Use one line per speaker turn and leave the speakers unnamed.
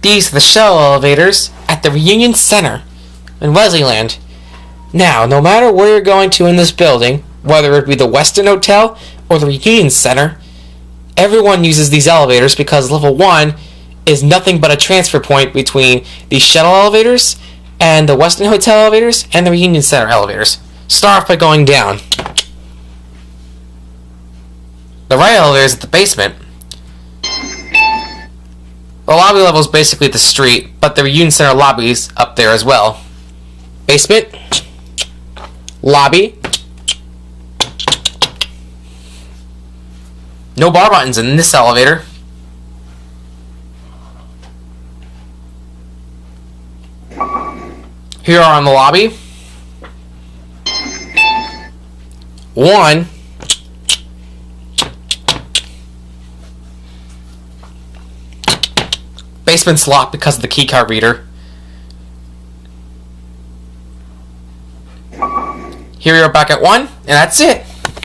These are the shuttle elevators at the Reunion Center in Wesleyland. Now, no matter where you're going to in this building, whether it be the Westin Hotel or the Reunion Center, everyone uses these elevators because level 1 is nothing but a transfer point between the shuttle elevators and the Westin Hotel elevators and the Reunion Center elevators. Start off by going down. The right elevator is at the basement. The lobby level is basically the street, but the Reunion Center lobby is up there as well. Basement, lobby. No bar buttons in this elevator. Here are on the lobby. 1. Basement's locked because of the keycard reader. Here we are back at 1, and that's it.